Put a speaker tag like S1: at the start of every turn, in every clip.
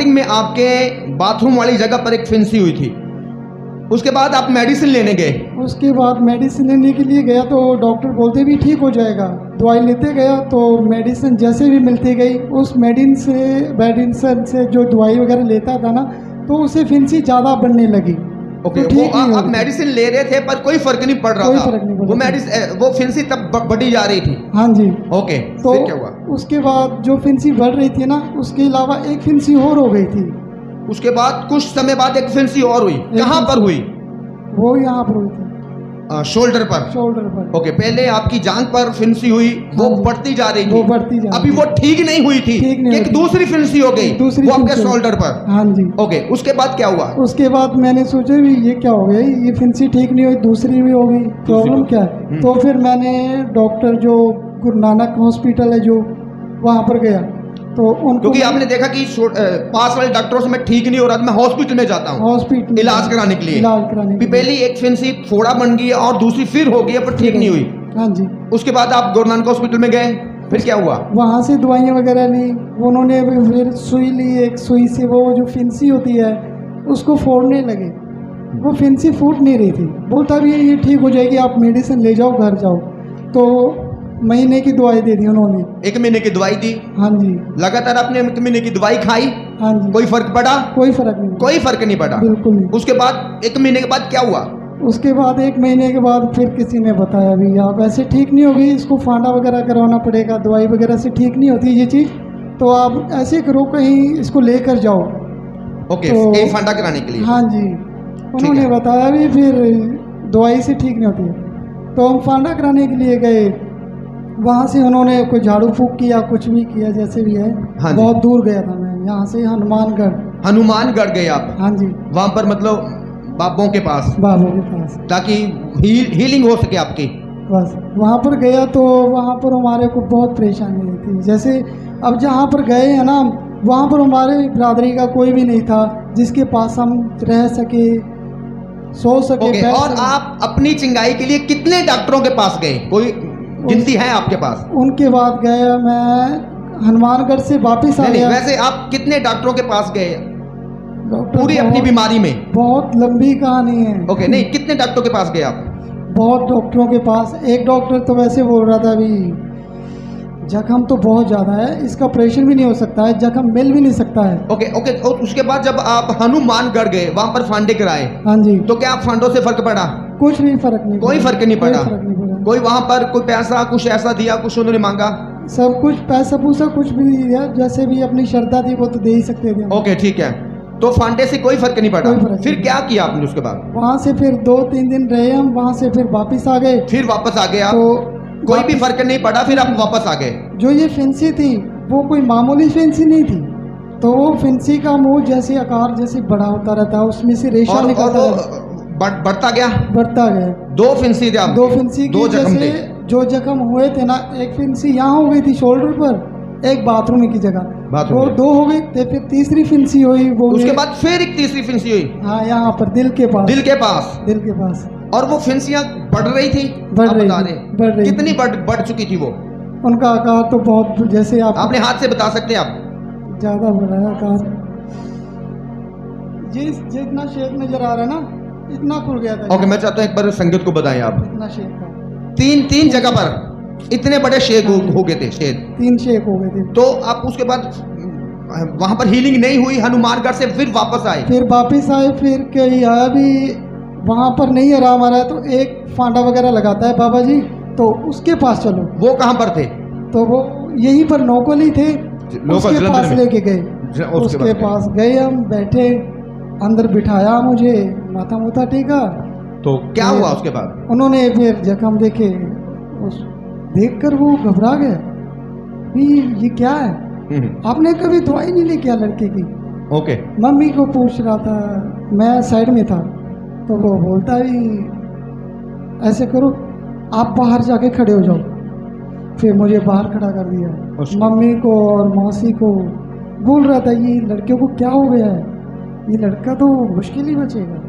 S1: Starting में आपके bathroom वाली जगह पर एक फिंसी हुई थी, उसके बाद आप मेडिसिन लेने गए।
S2: उसके बाद मेडिसिन लेने के लिए गया तो डॉक्टर बोलते भी ठीक हो जाएगा। दवाई लेते गया तो मेडिसिन जैसे भी मिलती गई, उस मेडिसिन से जो दवाई वगैरह लेता था ना, तो उसे फिंसी ज़्यादा बढ़ने लगी।
S1: ओके,
S2: तो ठीक
S1: वो आप मेडिसिन ले रहे थे पर कोई फर्क नहीं पड़ रहा
S2: कोई
S1: था,
S2: फर्क नहीं पड़
S1: वो
S2: रहा था।
S1: मेडिसिन वो फिंसी तब बढ़ी जा रही थी।
S2: हाँ जी।
S1: ओके,
S2: तो
S1: फिर क्या हुआ?
S2: उसके बाद जो फिंसी बढ़ रही थी ना, उसके अलावा एक फिंसी और हो गई थी।
S1: उसके बाद कुछ समय बाद एक फिंसी और हुई। कहाँ पर हुई?
S2: वो यहाँ पर हुई थी,
S1: शोल्डर पर।
S2: शोल्डर पर।
S1: ओके, पहले आपकी जांघ पर फिंसी हुई, वो
S2: हाँ जी।
S1: बढ़ती जा रही थी,
S2: वो बढ़ती जा
S1: अभी
S2: रही
S1: वो ठीक नहीं हुई थी,
S2: ठीक नहीं
S1: एक
S2: हुई थी।
S1: दूसरी फिंसी हो गई,
S2: दूसरी
S1: वो आपके
S2: फिंसी।
S1: शोल्डर पर।
S2: हाँ जी।
S1: ओके, उसके बाद क्या हुआ?
S2: उसके बाद मैंने सोचा भी ये क्या हो गया, ये फिंसी ठीक नहीं हुई, दूसरी भी हो गई, प्रॉब्लम क्या है। तो फिर मैंने डॉक्टर जो गुरु नानक हॉस्पिटल है जो, वहाँ पर गया तो उनको,
S1: क्योंकि आपने देखा कि पास वाले डॉक्टरों से मैं ठीक नहीं हो रहा, मैं हॉस्पिटल में जाता हूँ
S2: हॉस्पिटल
S1: इलाज कराने के लिए।
S2: इलाज कराने के लिए।
S1: पहली एक फिंसी फोड़ा बन गई और दूसरी फिर हो गई पर ठीक नहीं हुई।
S2: हाँ जी।
S1: उसके बाद आप गुरु नानक हॉस्पिटल में गए, फिर क्या हुआ?
S2: वहाँ से दवाइयाँ वगैरह ली, उन्होंने फिर सुई ली, एक सुई से वो जो फिंसी होती है उसको फोड़ने लगे। वो फिंसी फूट नहीं रही थी, बोलता भी ये ठीक हो जाएगी, आप मेडिसिन ले जाओ, घर जाओ। तो महीने की दवाई दे दी उन्होंने।
S1: 1 महीने की दवाई दी?
S2: हाँ जी।
S1: लगातार आपने 1 महीने की दवाई खाई?
S2: हाँ जी।
S1: कोई फर्क पड़ा?
S2: कोई फर्क नहीं,
S1: कोई फर्क नहीं पड़ा।
S2: बिल्कुल नहीं।
S1: उसके बाद 1 महीने के बाद क्या हुआ?
S2: उसके बाद 1 महीने के बाद फिर किसी ने बताया भी आप ऐसे ठीक नहीं होगी, इसको फांडा वगैरह करवाना पड़ेगा, दवाई वगैरह से ठीक नहीं होती ये चीज़, तो आप ऐसे करो कहीं इसको लेकर जाओ।
S1: ओके,
S2: तो
S1: कहीं फांडा कराने के लिए?
S2: हाँ जी। उन्होंने बताया भी फिर दवाई से ठीक नहीं होती है, तो हम फांडा कराने के लिए गए। वहाँ से उन्होंने कोई झाड़ू फूक किया, कुछ भी किया, जैसे भी है।
S1: हाँ जी।
S2: बहुत दूर गया था मैं, यहाँ से
S1: हनुमानगढ़ गए आप?
S2: हाँ जी।
S1: वहां पर मतलब बाबों के पास,
S2: बाबू के पास,
S1: ताकि हीलिंग हो सके आपकी।
S2: बस वहाँ पर गया तो वहाँ पर हमारे को बहुत परेशानी हुई थी। जैसे अब जहाँ पर गए हैं ना, वहाँ पर हमारे बिरादरी का कोई भी नहीं था जिसके पास हम रह सके, सो सके,
S1: ओके,
S2: बैठ
S1: और
S2: सके।
S1: आप अपनी चिंगाई के लिए कितने डॉक्टरों के पास गए? कोई गिनती है आपके पास?
S2: उनके बाद गया मैं हनुमानगढ़ से वापस आ
S1: नहीं,
S2: गया।
S1: वैसे आप कितने डॉक्टरों के पास गए
S2: डॉक्टर
S1: पूरी अपनी बीमारी में?
S2: बहुत लंबी कहानी है।
S1: ओके, नहीं, कितने डॉक्टरों के पास गए आप?
S2: बहुत डॉक्टरों के पास। एक डॉक्टर तो वैसे बोल रहा था अभी जख्म तो बहुत ज़्यादा है, इसका ऑपरेशन भी नहीं हो सकता है, जख्म मिल भी नहीं सकता है।
S1: ओके ओके, और उसके बाद जब आप हनुमानगढ़ गए, वहां पर फांडे कराए,
S2: हाँ जी।
S1: तो क्या फांडों से फर्क पड़ा?
S2: कुछ भी फर्क नहीं,
S1: कोई फर्क नहीं पड़ा?
S2: कोई फर्क नहीं पड़ा।
S1: कोई वहां पर कोई पैसा कुछ ऐसा दिया, कुछ उन्होंने मांगा?
S2: सब कुछ पैसा पूसा कुछ भी नहीं दिया, जैसे भी अपनी श्रद्धा थी वो तो दे ही सकते थे।
S1: ओके, ठीक है। तो फांडे से कोई फर्क नहीं पड़ा?
S2: कोई फर्क
S1: फिर
S2: नहीं।
S1: क्या किया आपने उसके बाद?
S2: वहाँ से फिर 2-3 दिन रहे हम, वहाँ से फिर वापस आ गए।
S1: फिर वापस आ गए आप?
S2: तो
S1: कोई भी फर्क नहीं पड़ा, फिर आप वापस आ गए?
S2: जो ये फिंसी थी वो कोई मामूली फिंसी नहीं थी, तो वो फिंसी का मुंह जैसे आकार जैसे बड़ा होता रहता है, उसमें से रेशा
S1: और
S2: निकलता
S1: वो
S2: रहता,
S1: बढ़ता गया?
S2: बढ़ता गया।
S1: 2 फिंसी थे आप?
S2: 2 फिंसी
S1: दो
S2: की
S1: जख्म थे?
S2: जैसे जो जख्म हुए थे ना, एक फिंसी यहाँ हो गई थी शोल्डर पर, एक बाथरूम की जगह,
S1: बाथरूम
S2: वो
S1: में।
S2: 2 हो गई थे। फिर तीसरी फिंसी हुई वो
S1: उसके बाद फिर एक तीसरी फिंसी हुई?
S2: हाँ, यहाँ पर दिल के पास।
S1: दिल के पास?
S2: दिल के पास।
S1: और वो फिंसियां बढ़ रही थी?
S2: बढ़
S1: आप
S2: रही
S1: बता
S2: थी,
S1: दें।
S2: बढ़ रही
S1: कितनी
S2: थी।
S1: बढ़ चुकी थी वो?
S2: उनका आकार तो बहुत, जैसे आप
S1: आपने हाथ से बता सकते हैं आप?
S2: ज्यादा बड़ा है आकार, जितना शेप नजर आ रहा है ना, इतना खुल गया था।
S1: ओके, मैं चाहता हूँ एक बार संगत को बताएं आप।
S2: इतना शेप था,
S1: तीन जगह पर इतने बड़े शेक हो गए थे, शेक
S2: 3 शेप हो गए थे।
S1: तो आप उसके बाद वहां पर हीलिंग नहीं हुई, हनुमानगढ़ से फिर वापस आए?
S2: फिर वापस आए, फिर कहीं आया भी, वहाँ पर नहीं आराम आ रहा है तो एक फांडा वगैरह लगाता है बाबा जी, तो उसके पास चलो।
S1: वो कहाँ पर थे?
S2: तो वो यहीं पर नौकल ही थे,
S1: लोकल
S2: उसके
S1: जलंधर
S2: पास
S1: में?
S2: लेके गए। उसके पास गए हम, बैठे, अंदर बिठाया मुझे, माथा मुथा टेका।
S1: तो क्या हुआ उसके बाद?
S2: उन्होंने फिर जख्म देखे, उस देखकर वो घबरा गया भी ये क्या है, आपने कभी दवाई नहीं ली क्या लड़के की?
S1: ओके।
S2: मम्मी को पूछ रहा था, मैं साइड में था, तो वो बोलता ही ऐसे करो, आप बाहर जाके खड़े हो जाओ। फिर मुझे बाहर खड़ा कर दिया, मम्मी को और मौसी को। बोल रहा था ये लड़के को क्या हो गया है, ये लड़का तो मुश्किल ही बचेगा।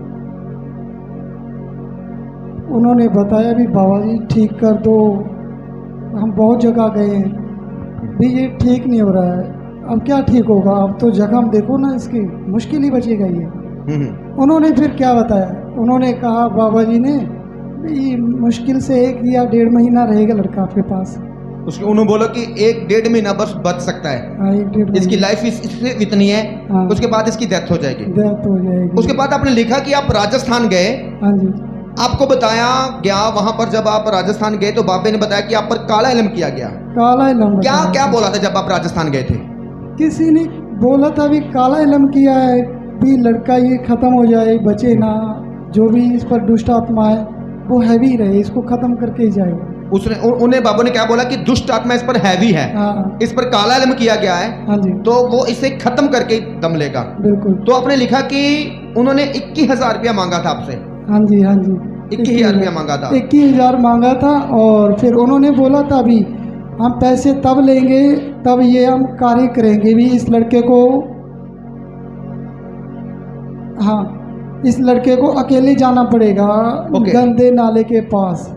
S2: उन्होंने बताया भी बाबा जी ठीक कर दो, हम बहुत जगह गए हैं भी ये ठीक नहीं हो रहा है, अब क्या ठीक होगा, अब तो जख्म देखो ना इसकी, मुश्किल ही बचेगा ये। उन्होंने फिर क्या बताया, उन्होंने कहा बाबा जी ने ये मुश्किल से 1 या 1.5 महीना रहेगा लड़का आपके पास।
S1: उसके उन्होंने बोला कि 1-1.5 महीना बस बच सकता है,
S2: हाँ 1-1.5
S1: इसकी
S2: महीना
S1: लाइफ इससे इतनी है,
S2: हाँ।
S1: उसके बाद इसकी डेथ हो जाएगी।
S2: डेथ हो जाएगी।
S1: उसके बाद आपने लिखा कि आप राजस्थान गए,
S2: हाँ जी,
S1: आपको बताया गया वहां पर, जब आप राजस्थान गए तो बाबे ने बताया कि आप पर काला इल्म किया गया।
S2: काला इलम
S1: क्या
S2: बताया।
S1: क्या बोला था जब आप राजस्थान गए थे?
S2: किसी ने बोला था भी काला इलम किया है, भी लड़का ये खत्म हो जाए, बचे ना, जो भी इस पर दुष्ट आत्मा है वो हैवी रहे, इसको खत्म करके ही जाएगा।
S1: उसने उन्हें बाबू ने क्या बोला कि दुष्ट आत्मा इस पर हैवी है,
S2: हाँ
S1: इस पर काला इल्म किया गया है,
S2: हाँ जी,
S1: तो वो इसे खत्म करके दम लेगा।
S2: बिल्कुल।
S1: तो आपने लिखा कि उन्होंने 21,000 रुपया मांगा था आपसे।
S2: हाँ जी, हाँ जी,
S1: 21,000 रुपया मांगा था।
S2: 21,000 मांगा था, और फिर उन्होंने बोला था अभी हम पैसे तब लेंगे तब ये हम कार्य करेंगे भी, इस लड़के को, हाँ इस लड़के को अकेले जाना पड़ेगा
S1: ओके।
S2: गंदे नाले के पास।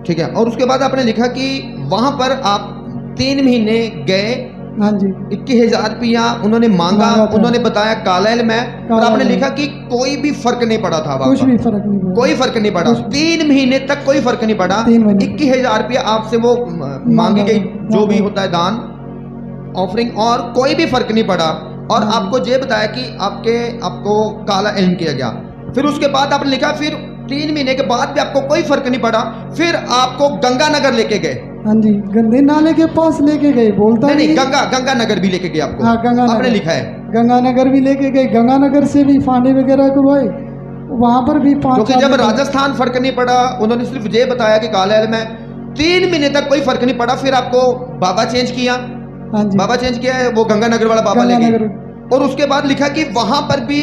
S1: ठीक है। और उसके बाद आपने लिखा कि वहां पर आप 3 महीने गए,
S2: हाँ जी,
S1: 21,000 रुपया उन्होंने मांगा,
S2: मांगा था।
S1: उन्होंने बताया काला इल्म है, और
S2: काला
S1: आपने
S2: इल्म।
S1: लिखा कि कोई भी फर्क नहीं पड़ा था वहां
S2: कुछ
S1: पर।
S2: भी फर्क नहीं पड़ा।
S1: कोई फर्क नहीं पड़ा,
S2: कुछ-
S1: 3 महीने तक कोई फर्क नहीं पड़ा।
S2: 3 महीने।
S1: 21,000 रुपया आपसे वो मांगी गई, जो भी होता है दान ऑफरिंग, और कोई भी फर्क नहीं पड़ा। और
S2: हाँ।
S1: आपको ये बताया कि आपको काला इल्म किया गया। फिर उसके बाद आपने लिखा फिर 3 महीने के बाद भी आपको कोई फर्क नहीं पड़ा, फिर आपको गंगानगर लेके गए।
S2: हाँ जी, गंदे नाले के पास लेके गए, बोलता
S1: नहीं
S2: नहीं।
S1: गंगानगर भी लेके गए आपको।
S2: हाँ, गंगानगर।
S1: आपने लिखा है,
S2: गंगानगर भी लेके गए, गंगानगर से भी फांडे वगैरह करवाए, वहां पर भी 5
S1: क्योंकि जब राजस्थान फर्क नहीं पड़ा, उन्होंने सिर्फ ये बताया कि काला इल्म है, 3 महीने तक कोई फर्क नहीं पड़ा, फिर आपको बाबा चेंज किया।
S2: हाँ जी,
S1: बाबा चेंज किया है, वो गंगानगर वाला बाबा ले गए।
S2: गंगानगर।
S1: और उसके बाद लिखा कि वहां पर भी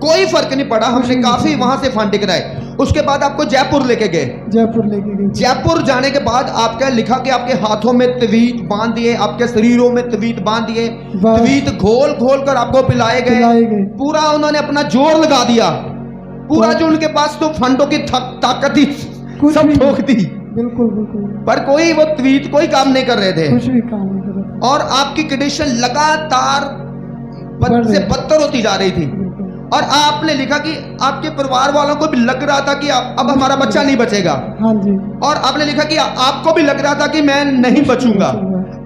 S1: कोई फर्क नहीं पड़ा, हमने
S2: नहीं
S1: काफी वहां से फांडे कराए। उसके बाद आपको जयपुर लेके गए।
S2: जयपुर लेके गए।
S1: जयपुर जाने के बाद आपका लिखा कि आपके हाथों में तवीत बांध दिए, आपके शरीरों में तवीत बांध दिए,
S2: बस।
S1: तवीत घोल घोल कर आपको पिलाए
S2: पिलाए
S1: गए।
S2: गए।
S1: पूरा उन्होंने अपना जोर लगा दिया, पूरा
S2: बस।
S1: जो उनके पास तो फंडों की ताकत थी
S2: कुछ
S1: सब
S2: भी
S1: ठोक दी,
S2: बिल्कुल बिल्कुल,
S1: पर कोई वो तवीत कोई काम नहीं कर रहे थे।
S2: कुछ भी काम नहीं कर रहा था।
S1: और आपकी कंडीशन लगातार
S2: बढ़
S1: बद से
S2: रही।
S1: बदतर होती जा रही थी।
S2: बिल्कुल।
S1: और आपने लिखा कि आपके परिवार वालों को भी लग रहा था कि अब हमारा बच्चा नहीं बचेगा।
S2: हाँ जी,
S1: और आपने लिखा कि आपको भी लग रहा था कि मैं नहीं बचूंगा।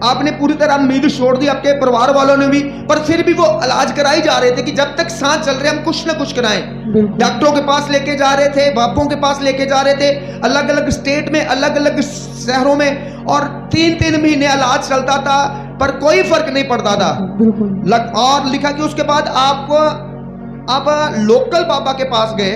S1: आपने पूरी तरह उम्मीद छोड़ दी, आपके परिवार वालों ने भी, पर फिर भी वो इलाज कराई जा रहे थे कि जब तक सांस चल रहे हम कुछ ना कुछ कराएं।
S2: बिल्कुल।
S1: डॉक्टरों के पास लेके जा रहे थे, बापों के पास लेके जा रहे थे, अलग अलग स्टेट में, अलग अलग शहरों में, और 3-3 महीने इलाज चलता था, पर कोई फर्क नहीं पड़ता था।
S2: बिल्कुल।
S1: और लिखा कि उसके बाद आप लोकल बाबा के पास गए,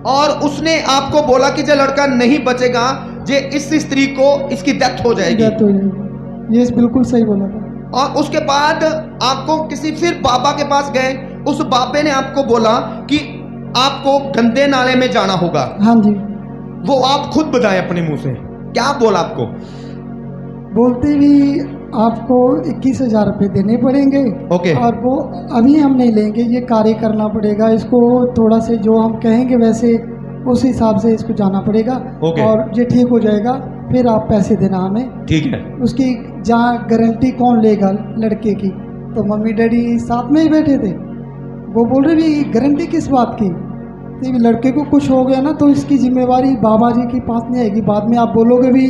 S1: और उसने आपको बोला कि जो लड़का नहीं बचेगा, जे इस स्त्री को इसकी डेथ हो जाएगी।
S2: डेथ हो जाएगी, ये बिल्कुल सही बोला था।
S1: और उसके बाद आपको किसी फिर बाबा के पास गए, उस बाबे ने आपको बोला कि आपको गंदे नाले में जाना होगा।
S2: हाँ जी,
S1: वो आप खुद बताएं अपने मुंह से, क्या बोला आपको?
S2: बोलते भी आपको 21,000 रुपये देने पड़ेंगे।
S1: ओके।
S2: और वो अभी हम नहीं लेंगे, ये कार्य करना पड़ेगा, इसको थोड़ा से जो हम कहेंगे वैसे उस हिसाब से इसको जाना पड़ेगा।
S1: ओके।
S2: और ये ठीक हो जाएगा, फिर आप पैसे देना हमें।
S1: ठीक है।
S2: उसकी जहाँ गारंटी कौन लेगा लड़के की, तो मम्मी डैडी साथ में ही बैठे थे, वो बोल रहे भी गारंटी किस बात की, तो लड़के को कुछ हो गया ना तो इसकी जिम्मेवारी बाबा जी के पास नहीं आएगी। बाद में आप बोलोगे भी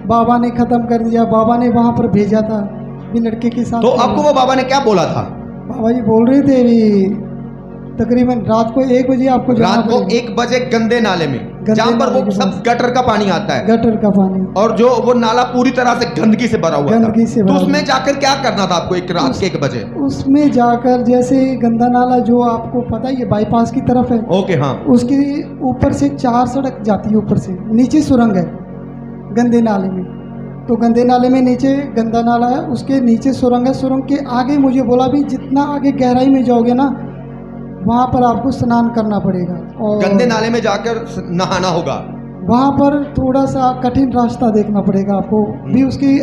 S2: बाबा ने ख़त्म कर दिया, बाबा ने वहाँ पर भेजा था भी लड़के के साथ।
S1: तो आपको वो बाबा ने क्या बोला था?
S2: बाबा जी बोल रहे थे भी तकरीबन रात को 1 बजे आपको जाना
S1: रात को
S2: पड़ेगा।
S1: 1 बजे गंदे नाले में,
S2: गंदे
S1: जहां पर
S2: नाले
S1: वो
S2: के
S1: सब
S2: पास।
S1: गटर का पानी आता है,
S2: गटर का पानी,
S1: और जो वो नाला पूरी तरह से गंदगी से भरा हुआ था।
S2: गंदगी से
S1: तो
S2: भरा
S1: उसमें
S2: हुआ।
S1: जाकर क्या करना था आपको एक रात के 1 बजे?
S2: उसमें जाकर जैसे गंदा नाला जो आपको पता ही है बाईपास की तरफ है,
S1: ओके, हाँ।
S2: उसके ऊपर से 4 सड़क जाती है, ऊपर से नीचे सुरंग है गंदे नाले में। तो गंदे नाले में नीचे गंदा नाला है, उसके नीचे सुरंग है। सुरंग के आगे मुझे बोला भी जितना आगे गहराई में जाओगे ना वहाँ पर आपको स्नान करना पड़ेगा, और
S1: गंदे नाले में जाकर नहाना होगा।
S2: वहाँ पर थोड़ा सा कठिन रास्ता देखना पड़ेगा आपको भी, उसकी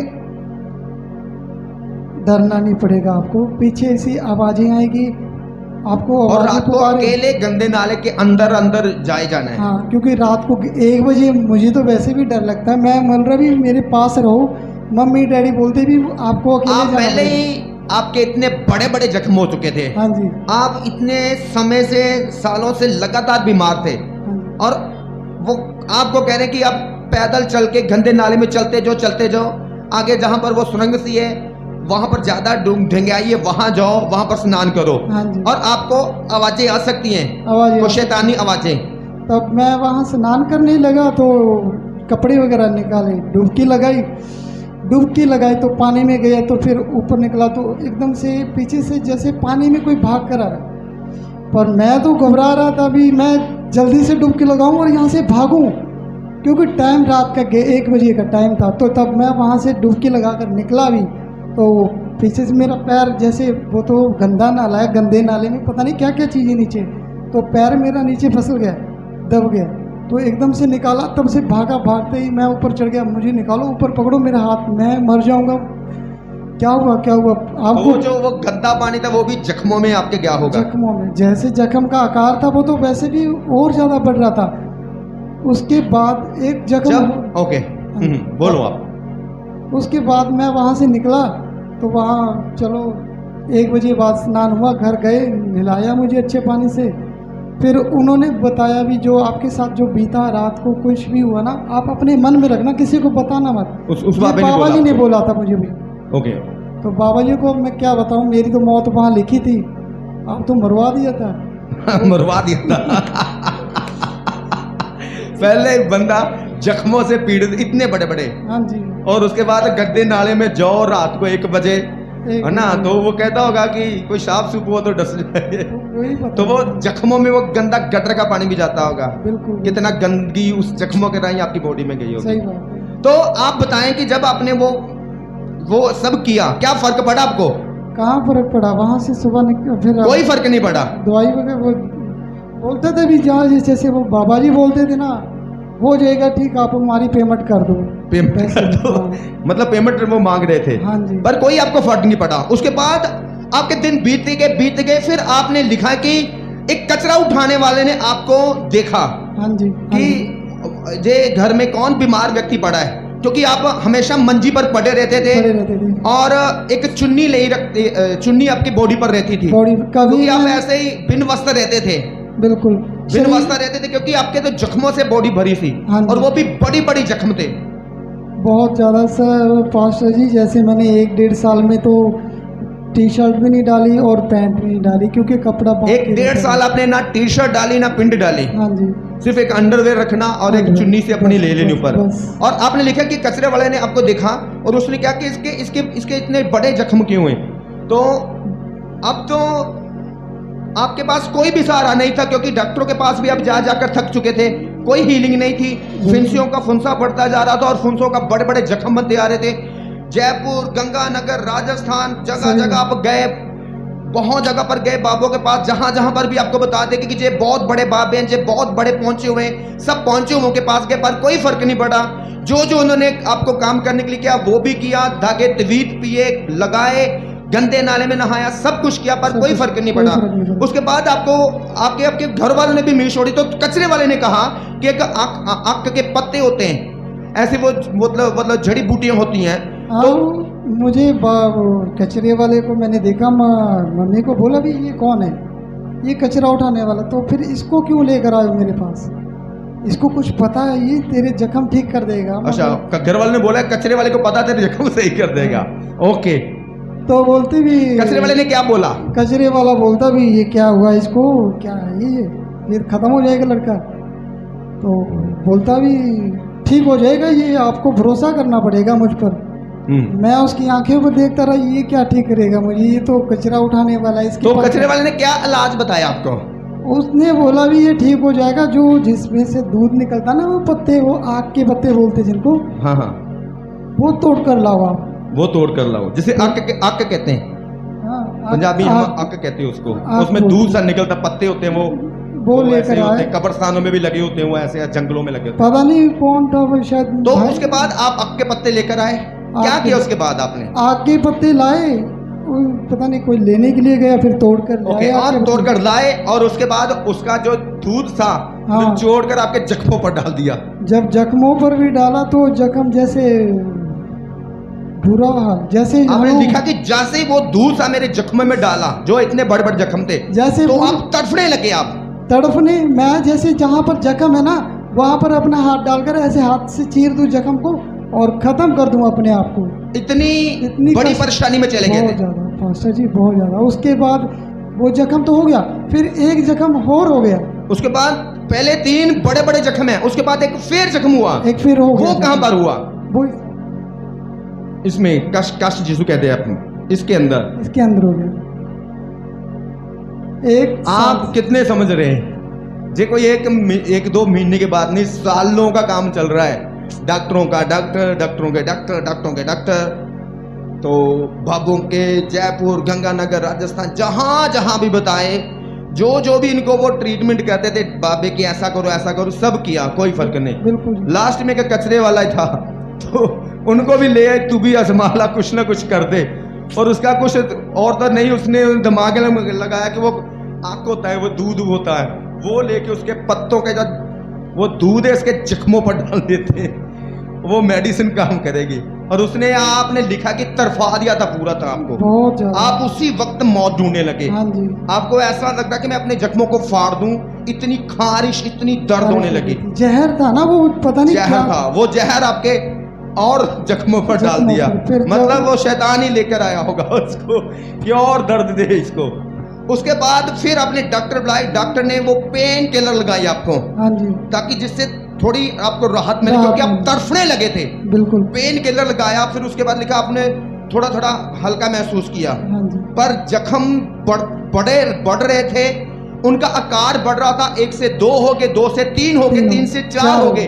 S2: डरना नहीं पड़ेगा आपको, पीछे से आवाजें आएगी आपको,
S1: और
S2: आवाजें
S1: रात को
S2: पुकारे।
S1: अकेले गंदे नाले के अंदर अंदर जाए जाना है।
S2: हाँ, क्योंकि रात को 1 बजे मुझे तो वैसे भी डर लगता है, मैं बोल रहा भी मेरे पास रहो, मम्मी डैडी बोलते भी आपको अकेले
S1: आप
S2: जाना
S1: पहले
S2: पड़ेगा।
S1: ही आपके इतने बड़े बड़े जख्म हो चुके थे,
S2: हाँ जी,
S1: आप इतने समय से सालों से लगातार बीमार थे,
S2: हाँ जी,
S1: और वो आपको कह रहे हैं कि आप पैदल चल के गंदे नाले में चलते जाओ, आगे जहां पर वो सुरंग सी है वहां पर ज्यादा ढंगाई है, वहां जाओ, वहां पर स्नान करो,
S2: हाँ जी।
S1: और आपको आवाजें आ सकती हैं,
S2: आवाज
S1: वो शैतानी आवाजें।
S2: तब मैं वहाँ स्नान करने लगा तो कपड़े वगैरह निकाले, डुबकी लगाई तो पानी में गया, तो फिर ऊपर निकला तो एकदम से पीछे से जैसे पानी में कोई भाग कर आ रहा, पर मैं तो घबरा रहा था भी मैं जल्दी से डुबकी लगाऊं और यहाँ से भागूं, क्योंकि टाइम रात का 1 बजे का टाइम था। तो तब मैं वहाँ से डुबकी लगा कर निकला भी, तो पीछे से मेरा पैर, जैसे वो तो गंदा नाला है, गंदे नाले में पता नहीं क्या क्या चीज़ें नीचे, तो पैर मेरा नीचे फिसल गया, दब गया, तो एकदम से निकाला, तब से भागते ही मैं ऊपर चढ़ गया, मुझे निकालो, ऊपर पकड़ो मेरा हाथ, मैं मर जाऊंगा। क्या हुआ आपको?
S1: वो गंदा पानी था वो भी जख्मों में आपके गया होगा।
S2: जख्मों में, जैसे जख्म का आकार था वो तो वैसे भी और ज़्यादा बढ़ रहा था। उसके बाद एक जख्म,
S1: ओके, बोलो आप।
S2: उसके बाद मैं वहाँ से निकला तो वहाँ चलो 1 बजे बाद स्नान हुआ, घर गए, नहलाया मुझे अच्छे पानी से, फिर उन्होंने बताया भी जो आपके साथ जो बीता रात को कुछ भी हुआ ना, आप अपने मन में रखना, किसी को बताना मत।
S1: उस
S2: बाबा जी ने बोला था मुझे भी।
S1: ओके।
S2: तो बाबा जी को मैं क्या बताऊं, मेरी तो मौत वहाँ लिखी थी, आप तो मरवा दिया था।
S1: मरवा दिया था। पहले बंदा जख्मों से पीड़ित, इतने बड़े बड़े,
S2: हाँ जी,
S1: और उसके बाद गड्ढे नाले में जाओ रात को 1 बजे, है ना, तो वो कहता होगा कि कोई सांप सूप हुआ तो डस जाए।
S2: वही
S1: तो वो जख्मों में वो गंदा गटर का पानी भी जाता होगा,
S2: बिल्कुल
S1: कितना गंदगी उस जख्मों के राही आपकी बॉडी में गई होगी।
S2: सही बात है।
S1: तो आप बताएं कि जब आपने वो सब किया, क्या फर्क पड़ा आपको?
S2: कहाँ फर्क पड़ा, वहाँ से सुबह निकल, फिर
S1: कोई फर्क नहीं पड़ा।
S2: दवाई वगैरह वो बोलते थे भी, जहाँ जैसे वो बाबा जी बोलते थे ना, हो जाएगा ठीक, आप हमारी पेमेंट कर दो,
S1: पेमेंट कर दो,
S2: हाँ।
S1: मतलब पेमेंट वो मांग रहे थे,
S2: हाँ जी।
S1: पर कोई आपको फर्क नहीं पड़ा। उसके बाद आपके दिन बीत गए, फिर आपने लिखा कि एक कचरा उठाने वाले ने आपको देखा
S2: हाँ जी,
S1: कि जे घर में कौन बीमार व्यक्ति पड़ा है, क्योंकि आप हमेशा मंजी पर पड़े रहते थे,
S2: पड़े रहते थे,
S1: और एक चुन्नी ले रखते, चुन्नी आपकी बॉडी पर रहती थी,
S2: बॉडी कभी
S1: क्योंकि आप ऐसे ही बिन वस्त्र रहते थे,
S2: बिल्कुल
S1: बिन वस्त्र रहते थे, क्योंकि आपके तो जख्मों से बॉडी भरी थी,
S2: हाँ जी।
S1: और वो भी बड़ी बड़ी जख्म थे।
S2: बहुत ज़्यादा सर पास्टर जी, जैसे मैंने 1-1.5 साल में तो टी शर्ट भी नहीं डाली और पैंट भी नहीं डाली, क्योंकि कपड़ा बांध के
S1: 1-1.5
S2: रखा।
S1: साल आपने ना टी शर्ट डाली ना पिंड डाली,
S2: हाँ जी,
S1: सिर्फ एक अंडरवेयर रखना और एक
S2: अंडरवेयर,
S1: चुन्नी से अपनी ले लेनी
S2: बस,
S1: ऊपर।
S2: बस।
S1: और आपने लिखा कि कचरे वाले ने आपको देखा और उसने क्या कि इसके इतने बड़े जख्म क्यों हुए। तो अब तो आपके पास कोई भी सहारा नहीं था, क्योंकि डॉक्टरों के पास भी आप जा जाकर थक चुके थे, कोई हीलिंग नहीं थी, फुंसियों का फुंसा बढ़ता जा रहा था और फुंसों का बड़े बड़े जख्म बनते आ रहे थे। जयपुर, गंगानगर, राजस्थान, जगह जगह आप गए, बहुत जगह पर गए बाबों के पास, जहां जहां पर भी आपको बताते कि ये बहुत बड़े बाबे हैं, ये बहुत बड़े पहुंचे हुए हैं, सब पहुंचे हुए के पास गए, पर कोई फर्क नहीं पड़ा। जो उन्होंने आपको काम करने के लिए किया वो भी किया, धागे तवीत पिए, लगाए, गंदे नाले में नहाया, सब कुछ किया, पर कोई फर्क नहीं पड़ा। उसके बाद आपको आपके घर वालों ने भी मीट छोड़ी, तो कचरे वाले ने कहा कि एक आक के पत्ते होते हैं, ऐसे वो मतलब जड़ी बूटियां होती हैं।
S2: तो मुझे कचरे वाले को मैंने देखा, मम्मी को बोला भी ये कौन है, ये कचरा उठाने वाला, तो फिर इसको क्यों लेकर आए मेरे पास, इसको कुछ पता है, ये तेरे जख्म ठीक कर देगा।
S1: अच्छा, घर वाले ने बोला कचरे वाले को पता तेरे जख्म सही कर देगा। ओके,
S2: तो बोलते भी,
S1: कचरे वाले ने क्या बोला?
S2: कचरे वाला बोलता भी ये क्या हुआ इसको, क्या है ये खत्म हो जाएगा लड़का, तो बोलता भी ठीक हो जाएगा, ये आपको भरोसा करना पड़ेगा मुझ पर। मैं उसकी आंखें पर देखता रहा, ये क्या ठीक करेगा मुझे, ये तो कचरा उठाने वाला है, इसके
S1: तो कचरे वाले ने क्या इलाज बताया आपको?
S2: उसने बोला भी ये ठीक हो जाएगा, जो जिसमें से दूध निकलता ना, वो पत्ते, वो आग के पत्ते बोलते जिनको,
S1: हाँ हाँ,
S2: वो तोड़ कर लाओ आप,
S1: वो तोड़ कर लाओ, जिसे आक कहते हैं,
S2: हाँ,
S1: पंजाबी में आक कहते हैं उसको, उसमें दूध सा निकलता, पत्ते होते हैं
S2: वो लेकर आए,
S1: कब्रिस्तानों में भी लगे होते हैं, वो ऐसे जंगलों में लगे होते
S2: पता नहीं कौन था वो, शायद।
S1: तो उसके बाद आप आक के पत्ते लेकर आए, क्या किया उसके बाद आपने?
S2: आग के पत्ते लाए, पता नहीं कोई लेने के लिए गया, फिर तोड़कर
S1: लाए, और तोड़कर लाए, और उसके बाद उसका जो दूध था निचोड़ कर आपके जख्मों पर डाल दिया।
S2: जब जख्मों पर भी डाला तो जख्म जैसे बुरा हाल, जैसे
S1: आपने
S2: हम-
S1: लिखा कि जैसे ही वो दूर सा मेरे जख्म में डाला, जो इतने बड़े बड़े जख्म थे,
S2: जैसे
S1: तो
S2: वो-
S1: आप तड़फने लगे। आप
S2: तड़फने, मैं जैसे जहाँ पर जख्म है ना वहाँ पर अपना हाथ डालकर ऐसे हाथ से चीर दूं जख्म को और खत्म कर दूं अपने आप को।
S1: इतनी बड़ी
S2: कष्ट-
S1: परेशानी में चले गए
S2: बहुत
S1: थे।
S2: ज़्यादा पास्टर जी, बहुत ज़्यादा। उसके बाद वो जख्म तो हो गया, फिर एक जख्म और हो गया,
S1: उसके बाद पहले 3 बड़े बड़े जख्म है, उसके बाद एक फिर जख्म हुआ।
S2: एक फिर हो गया।
S1: वो कहां पर हुआ?
S2: वो
S1: इसमें कष्ट, कष्ट जिसको कहते हैं अपन, इसके अंदर।
S2: इसके अंदर हो गया। एक
S1: आप कितने समझ रहे हैं? जे कोई एक दो महीने के बाद नहीं, सालों का काम चल रहा है। डॉक्टरों का डॉक्टर, डॉक्टरों के डॉक्टर, डॉक्टरों के डॉक्टर, तो बाबों के जयपुर, गंगानगर, राजस्थान, जहां जहां भी बताए, जो भी इनको वो ट्रीटमेंट करते थे, बाबे की ऐसा करो, सब किया, कोई फर्क नहीं।
S2: बिल्कुल
S1: लास्ट में एक कचरे वाला ही था, तो उनको भी ले आए, तू भी आजमाला, कुछ ना कुछ कर दे। और उसका कुछ और तो नहीं, उसने दिमाग में लगाया कि वो आंख होता है, वो दूध होता है, वो लेके उसके पत्तों के जो वो दूध है इसके जख्मों पर डाल देते हैं, वो मेडिसिन काम करेगी। और उसने, आपने लिखा कि तरफा दिया था पूरा था आपको।
S2: बहुत ज्यादा।
S1: आप उसी वक्त मौत ढूंढने लगे।
S2: हाँ जी।
S1: आपको ऐसा लगता कि मैं अपने जख्मों को फाड़ दूं, इतनी खारिश, इतनी दर्द होने लगी।
S2: जहर था ना वो, पता नहीं
S1: जहर
S2: क्या
S1: था, वो जहर आपके और जख्मों पर डाल
S2: जख्मों
S1: दिया।
S2: पर, फिर
S1: मतलब
S2: जब-
S1: वो शैतान ही लेकर आया होगा उसको कि और दर्द दे इसको। उसके बाद फिर आपने डॉक्टर बुलाए, डॉक्टर ने वो पेन किलर लगाई आपको,
S2: हाँ जी,
S1: ताकि जिससे थोड़ी आपको राहत मिले,
S2: राहत
S1: क्योंकि आप
S2: मिले।
S1: तड़फने लगे थे।
S2: बिल्कुल।
S1: पेन किलर लगाया, फिर उसके बाद लिखा आपने थोड़ा थोड़ा हल्का महसूस किया,
S2: हाँ जी,
S1: पर जख्म बढ़ रहे थे, उनका आकार बढ़ रहा था। 1 से 2 हो गए, 2 से 3 हो गए, 3 से 4 हो गए,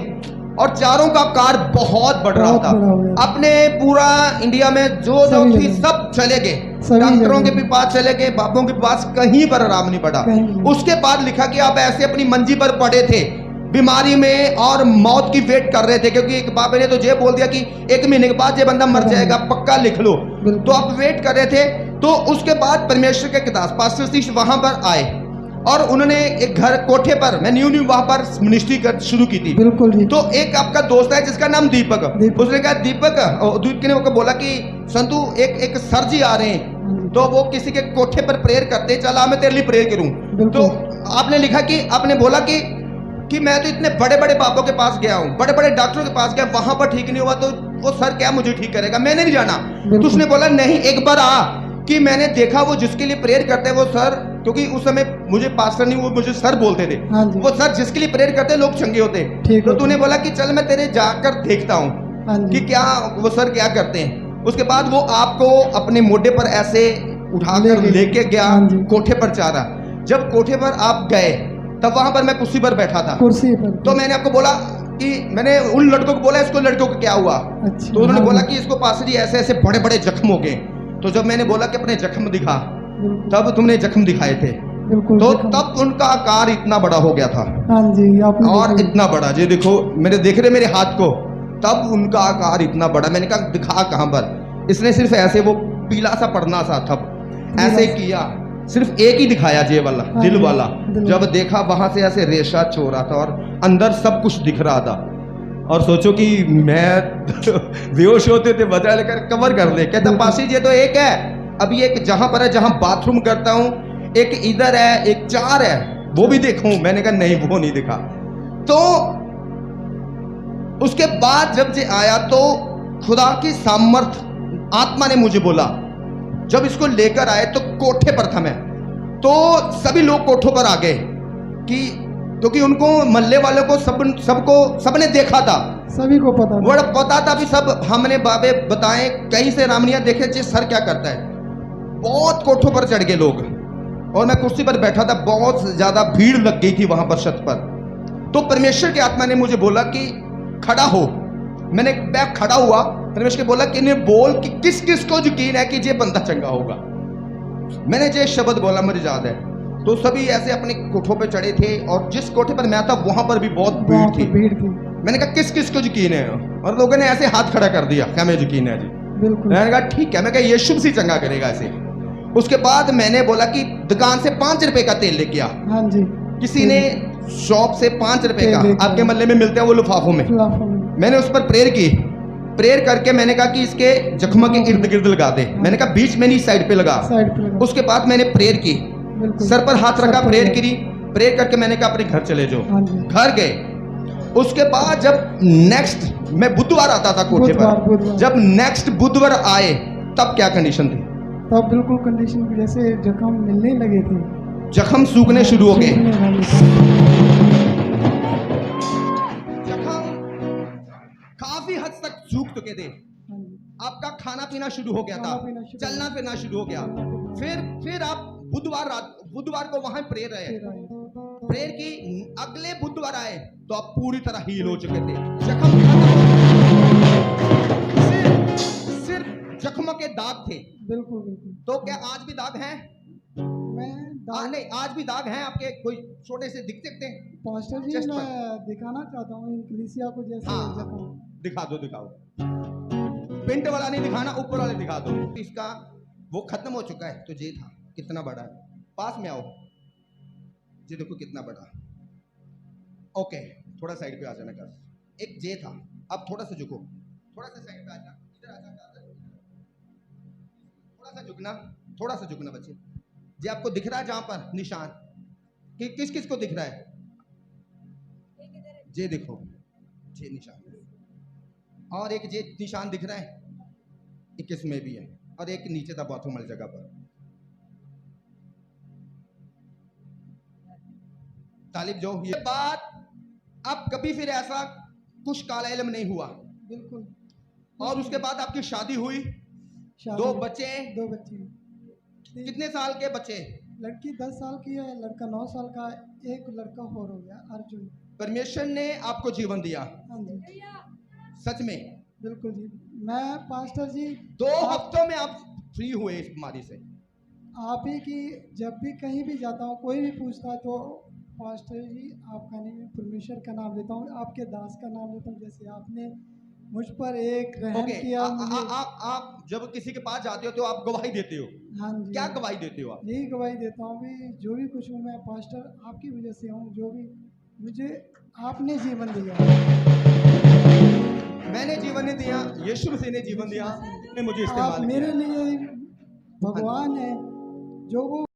S1: और चारों का आकार बहुत बढ़ रहा
S2: बहुत
S1: था।
S2: बड़ा हो गया।
S1: अपने पूरा इंडिया में जो
S2: सभी
S1: थी
S2: जगह।
S1: सब चले गए,
S2: सभी
S1: डॉक्टरों के
S2: जगह।
S1: भी पास चले गए, बाबों के पास, कहीं पर आराम नहीं पड़ा।
S2: कहीं नहीं।
S1: उसके बाद लिखा कि आप ऐसे अपनी मंजी पर पड़े थे बीमारी में और मौत की वेट कर रहे थे, क्योंकि एक बाबे ने तो ये बोल दिया कि 1 महीने के बाद ये बंदा मर जाएगा, पक्का लिख लो।
S2: बिल्कुल।
S1: तो आप वेट कर रहे थे। तो उसके बाद परमेश्वर के दास पास्टर सतीश वहां पर आए, और उन्होंने एक घर कोठे पर, मैं न्यू वहां पर मिनिस्ट्री कर शुरू की थी।
S2: बिल्कुल जी।
S1: तो एक आपका दोस्त है जिसका नाम दीपक,
S2: दीपक।
S1: उसने कहा दीपक ने बोला कि संतू एक सर जी आ रहे हैं,
S2: हाँ जी।
S1: तो वो किसी के कोठे पर प्रेयर करते, चला मैं तेरे लिए प्रेयर करूं।
S2: बिल्कुल।
S1: तो आपने लिखा कि आपने बोला कि मैं तो इतने बड़े बड़े बाबों के पास गया हूं, बड़े बड़े डॉक्टरों के पास गया, वहां पर ठीक नहीं हुआ, तो वो सर क्या मुझे ठीक करेगा, मैंने नहीं जाना।
S2: बिल्कुल।
S1: तो उसने बोला नहीं, एक बार आ, कि मैंने देखा वो जिसके लिए प्रेयर करते हैं वो सर, क्योंकि उस समय मुझे पास्टर नहीं, वो मुझे सर बोलते थे,
S2: हाँ जी।
S1: वो सर जिसके लिए प्रेयर करते हैं लोग चंगे होते।
S2: ठीक
S1: तो
S2: होते।
S1: तूने बोला कि चल मैं तेरे जाकर देखता हूँ
S2: हाँ जी।
S1: कि क्या वो सर क्या करते हैं। उसके बाद वो आपको अपने मोढे पर ऐसे उठाकर लेके गया,
S2: हाँ जी।
S1: कोठे पर चारा। जब कोठे पर आप गए तब वहां पर मैं कुर्सी पर बैठा था,
S2: कुर्सी पर।
S1: तो मैंने आपको बोला कि मैंने उन लड़कों को बोला इसको लड़कों को क्या हुआ,
S2: अच्छा।
S1: तो उन्होंने
S2: हाँ
S1: बोला
S2: जी।
S1: कि इसको पास जी ऐसे ऐसे बड़े बड़े जख्म हो गए। तो जब मैंने बोला कि अपने जख्म दिखा,
S2: बिल्कुल।
S1: तब तुमने जख्म दिखाए थे,
S2: बिल्कुल।
S1: तो
S2: देखो।
S1: तब उनका आकार इतना बड़ा हो गया था,
S2: हाँ जी, आपने
S1: और
S2: देखा।
S1: इतना बड़ा, ये देखो मेरे देख रहे मेरे हाथ को, तब उनका आकार इतना बड़ा। मैंने कहा दिखा कहां पर, इसने सिर्फ ऐसे वो पीला सा पड़ना सा तब ऐसे किया, सिर्फ एक ही दिखाया जे वाला,
S2: हाँ
S1: दिल
S2: जी,
S1: वाला।
S2: दिल
S1: जब
S2: वाला।
S1: देखा वहां से ऐसे रेशा चोरा था और अंदर सब कुछ दिख रहा था। और सोचो कि मैं बेहोश होते थे, बचा लेकर कवर कर ले, कहता पासी जी तो एक है, अभी एक जहां पर है जहां बाथरूम करता हूं, एक इधर है, एक 4 है, वो भी देखूं। मैंने कहा नहीं वो नहीं दिखा। तो उसके बाद जब ये आया तो खुदा की सामर्थ आत्मा ने मुझे बोला, जब इसको लेकर आए तो कोठे पर था मैं, तो सभी लोग कोठों पर आ गए कि क्योंकि उनको मल्ले वालों को सबने देखा था,
S2: सभी को पता था।
S1: बड़ा पता था भी, सब हमने बाबे बताए, कहीं से रामनिया देखे जी सर क्या करता है। बहुत कोठों पर चढ़ गए लोग, और मैं कुर्सी पर बैठा था, बहुत ज्यादा भीड़ लग गई थी वहां पर छत पर। तो परमेश्वर की आत्मा ने मुझे बोला कि खड़ा हो। मैं खड़ा हुआ, परमेश्वर ने बोला कि इन्हें बोल कि किस किस को यकीन है कि ये बंदा चंगा होगा। मैंने जो शब्द बोला मुझे याद है। तो सभी ऐसे अपने कोठों पे चढ़े थे, और जिस कोठे पर मैं था वहां पर भी बहुत भीड़
S2: वहाँ
S1: थी।
S2: पे भीड़ थी।
S1: मैंने कहा किस किस को यकीन है, और लोगों ने ऐसे हाथ खड़ा कर दिया, क्या मैं यकीन है जी।
S2: बिल्कुल।
S1: मैंने कहा ठीक है, मैं कहा यीशु से चंगा करेगा ऐसे। उसके बाद मैंने बोला कि दुकान से 5 रुपए का तेल लेके आ।
S2: हाँ जी।
S1: किसी ने शॉप से 5 रुपए
S2: तेल
S1: का
S2: लेके
S1: आपके
S2: आया।
S1: महल्ले में मिलते हैं वो लिफाफों में,
S2: खिलाफों में।
S1: मैंने उस पर प्रेयर की, प्रेयर करके मैंने कहा कि इसके जख्म के इर्द गिर्द लगा दे। मैंने कहा बीच में नहीं, साइड पे लगा।
S2: साइड पे लगा।
S1: उसके बाद मैंने प्रेयर की,
S2: बिल्कुल
S1: सर पर हाथ
S2: सर
S1: रखा,
S2: पर
S1: प्रेयर
S2: लगा।
S1: करी। प्रेयर करके मैंने कहा अपने घर चले जाओ।
S2: हाँ जी।
S1: घर गए। उसके बाद जब नेक्स्ट, मैं बुधवार आता था कोठे
S2: बुधवार।
S1: पर, जब नेक्स्ट बुधवार आए तब क्या कंडीशन थी?
S2: तब बिल्कुल कंडीशन जैसे जख्म मिलने लगे थे,
S1: जख्म सूखने शुरू हो गए।
S2: सूखने लगे थे।
S1: जख्म काफी हद तक सूख चुके थे।
S2: हाँ जी।
S1: आपका खाना पीना शुरू हो गया था,
S2: खाना पीना शुरू हो
S1: चलना
S2: गया।
S1: फिरना शुरू हो गया। फिर आप बुधवार को वहां प्रेयर रहे,
S2: फिर आए।
S1: प्रेयर की। अगले बुधवार आए तो आप पूरी तरह हील हो चुके थे। जख्म खत्म हो गए। सिर्फ जख्म के दाग थे।
S2: बिल्कुल बिल्कुल।
S1: तो क्या आज भी दाग हैं?
S2: मैं
S1: नहीं, आज भी दाग हैं आपके, कोई छोटे से दिख सकते हैं?
S2: पास्टर जी
S1: चेस्ट
S2: मैं दिखाना चाहता हूँ इन कलीसिया को जैसे
S1: हाँ,
S2: जख्म।
S1: दिखा दो, दिखाओ। पिंट वाला नहीं दिखाना, ऊपर वाले दिखा दो। इसका वो खत्म हो चुका है। तो ये था, कितना बड़ा है, पास में आओ। ये देखो कितना बड़ा। ओके, थोड़ा साइड पे आ जाना कर। एक जे था, अब थोड़ा सा झुको, थोड़ा सा साइड पे आ जा, इधर आ जा, थोड़ा सा झुकना, थोड़ा सा झुकना बच्चे। ये आपको दिख रहा है जहां पर निशान, कि किस किस को दिख रहा है? ये देखो, ये निशान, और एक ये निशान दिख रहा है, 21 में भी है, और एक नीचे था बाथरूम वाली जगह पर। तालिब जो ये बात, अब कभी फिर ऐसा कुछ काला इल्म नहीं हुआ।
S2: बिल्कुल।
S1: और उसके बाद आपकी शादी हुई,
S2: शादी-
S1: 2 बच्चे।
S2: 2 बच्चे।
S1: कितने साल के बच्चे?
S2: लड़की 10 साल की है, लड़का 9 साल का, एक लड़का और हो गया अर्जुन।
S1: परमेश्वर ने आपको जीवन दिया,
S2: हाँ जी।
S1: सच में।
S2: बिल्कुल जी। मैं पास्टर जी
S1: 2 हफ्तों में आप फ्री हुए इस बीमारी से।
S2: आप ही की जब भी कहीं भी जाता हूँ, कोई भी पूछता है तो पास्टर जी आपका नहीं, परमेश्वर का नाम लेता हूँ, आपके दास का नाम लेता हूँ। जैसे आपने मुझ पर एक रहम
S1: ओके,
S2: किया मुझे।
S1: आप जब किसी के पास जाते हो तो आप गवाही देते हो।
S2: हाँ जी।
S1: क्या गवाही देते हो आप?
S2: यही गवाही देता हूँ भी, जो भी कुछ हूँ मैं पास्टर आपकी वजह से हूँ। जो भी मुझे आपने जीवन दिया,
S1: मैंने जीवन नहीं दिया, यीशु मसीह ने जीवन दिया, ने मुझे
S2: आप
S1: इस्तेमाल
S2: मेरे
S1: किया।
S2: लिए भगवान है। जो वो